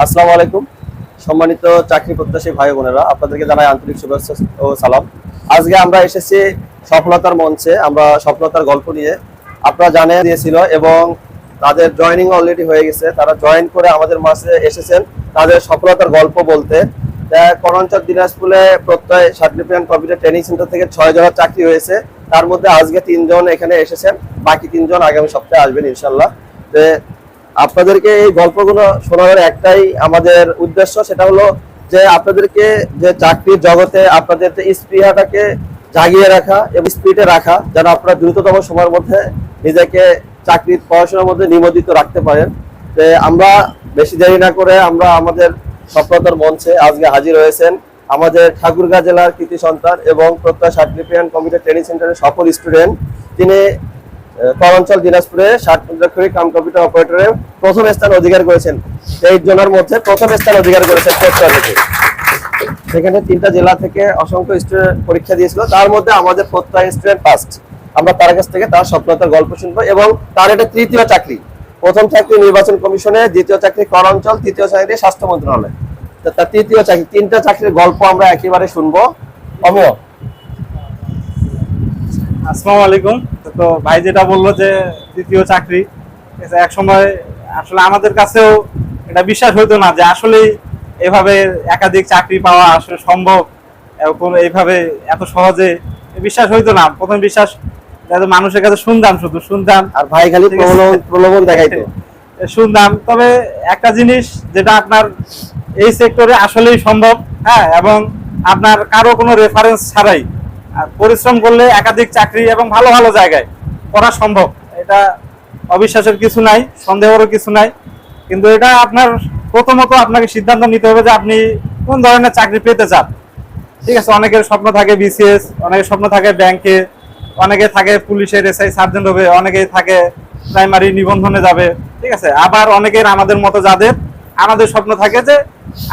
আসসালামু আলাইকুম। সম্মানিত চাকরি প্রত্যাশী ভাই বোনেরা, আপনাদেরকে জানাই আন্তরিক শুভেচ্ছা ও সালাম। আজকে আমরা এসেছি সফলতার মঞ্চে। আমরা সফলতার গল্প নিয়ে, আপনারা জানিয়ে দিয়েছিল এবং তাদের জয়েনিং অলরেডি হয়ে গেছে। তারা জয়েন করে আমাদের মাঝে এসেছেন তাদের সফলতার গল্প বলতে। করঞ্চল দিনাজপুরে প্রত্যয় সার্টিফিকেট কম্পিউটার ট্রেনিং সেন্টার থেকে 6 জনের চাকরি হয়েছে। তার মধ্যে আজকে 3 জন এখানে এসেছেন, বাকি 3 জন আগামী সপ্তাহে আসবেন ইনশাল্লাহ। আপনাদেরকে এই গল্পগুলো শোনানোর একটাই আমাদের উদ্দেশ্য, সেটা হলো যে আপনাদেরকে যে চাকরির জগতে আপনাদের যে স্পৃহাটাকে জাগিয়ে রাখা এবং স্পিডে রাখা, যেন আপনারা দ্রুততম সময়ের মধ্যে নিজেকে চাকরির পড়াশোনার মধ্যে নিয়োজিত রাখতে পারেন। আমরা বেশি দেরি না করে আমরা আমাদের সফলতার মঞ্চে আজকে হাজির হয়েছেন আমাদের ঠাকুরগাঁ জেলার কৃতি সন্তান এবং প্রত্যয় সার্টিফিকেট কম্পিউটার ট্রেনিং সেন্টারের সফল স্টুডেন্ট। তিনি করঞ্চল দিনাজপুরে কম্পিউটার অপারেটরে প্রথম স্থান অধিকার করেছেন। 23 জনের মধ্যে প্রথম স্থান অধিকার করেছেন প্রত্যয় থেকে। সেখানে 3টা জেলা থেকে অসংখ্য স্টুডেন্ট পরীক্ষা দিয়েছিল, তার মধ্যে আমাদের প্রত্যয় স্টুডেন্ট ফার্স্ট। আমরা তার কাছ থেকে তার সফলতার গল্প শুনবো এবং তার এটা তৃতীয় চাকরি। প্রথম চাকরি নির্বাচন কমিশনে, দ্বিতীয় চাকরি করঞ্চল, তৃতীয় চাকরি স্বাস্থ্য মন্ত্রণালয়। তার তৃতীয় চাকরি, 3টা চাকরির গল্প আমরা একেবারে শুনবো। অমর, আসসালামু আলাইকুম। তো ভাই যেটা বললো যে তৃতীয় চাকরি, এক সময় আসলে আমাদের কাছেও এটা বিশ্বাস হইতো না যে আসলে এভাবে একাধিক চাকরি পাওয়া আসলে সম্ভব, কোন এইভাবে এত সহজে বিশ্বাস হইতো না। প্রথম বিশ্বাস মানুষের কাছে শুনতাম, শুধু শুনতাম, আর ভাই খালি প্রলোভন দেখাইতো, শুনতাম। তবে একটা জিনিস যেটা আপনার এই সেক্টরে আসলেই সম্ভব, হ্যাঁ, এবং আপনার কারো কোনো রেফারেন্স ছাড়াই পরিশ্রম করলে একাধিক চাকরি এবং ভালো ভালো জায়গায় করা সম্ভব। এটা অবিশ্বাসের কিছু নাই, সন্দেহেরও কিছু নাই। কিন্তু এটা আপনার প্রথমত আপনাকে সিদ্ধান্ত নিতে হবে যে আপনি কোন ধরনের চাকরি পেতে চান। ঠিক আছে, অনেকের স্বপ্ন থাকে বিসিএস, অনেকের স্বপ্ন থাকে ব্যাংকে, অনেকে থাকে পুলিশের এসআই সার্জেন্ট হবে, অনেকেই থাকে প্রাইমারি নিবন্ধনে যাবে। ঠিক আছে, আবার অনেকের আমাদের মতো যাদের আমাদের স্বপ্ন থাকে যে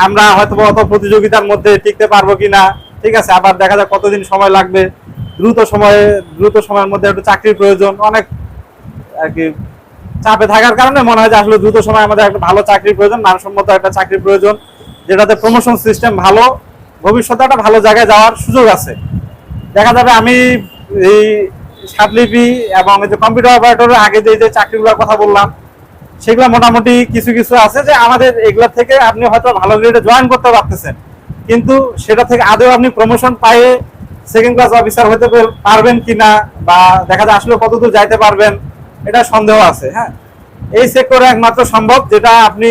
আমরা হয়তো অত প্রতিযোগিতার মধ্যে টিকতে পারবো কিনা। ঠিক আছে, আবার দেখা যায় কতদিন সময় লাগবে, দ্রুত সময়ের মধ্যে একটু চাকরির প্রয়োজন। অনেক আর কি চাপে থাকার কারণে মনে হয় যে আসলে দ্রুত সময় আমাদের একটা ভালো চাকরির প্রয়োজন, মানসম্মত একটা চাকরির প্রয়োজন, যেটাতে প্রমোশন সিস্টেম ভালো, ভবিষ্যতে একটা ভালো জায়গায় যাওয়ার সুযোগ আছে। দেখা যাবে আমি এই সাতলিপি এবং এই যে কম্পিউটার অপারেটরের আগে যে চাকরিগুলোর কথা বললাম, সেগুলো মোটামুটি কিছু কিছু আছে যে আমাদের এগুলা থেকে আপনি হয়তো ভালো গ্রেডে জয়েন করতে পারতেছেন, কিন্তু সেটা থেকে আদৌ আপনি প্রমোশন পাইয়ে সেকেন্ড ক্লাস অফিসার হতে পারবেন কিনা, বা দেখা যায় আসলে কতদূর যাইতে পারবেন, এটা সন্দেহ আছে। হ্যাঁ, এই সেক্টরে একমাত্র সম্ভব যেটা আপনি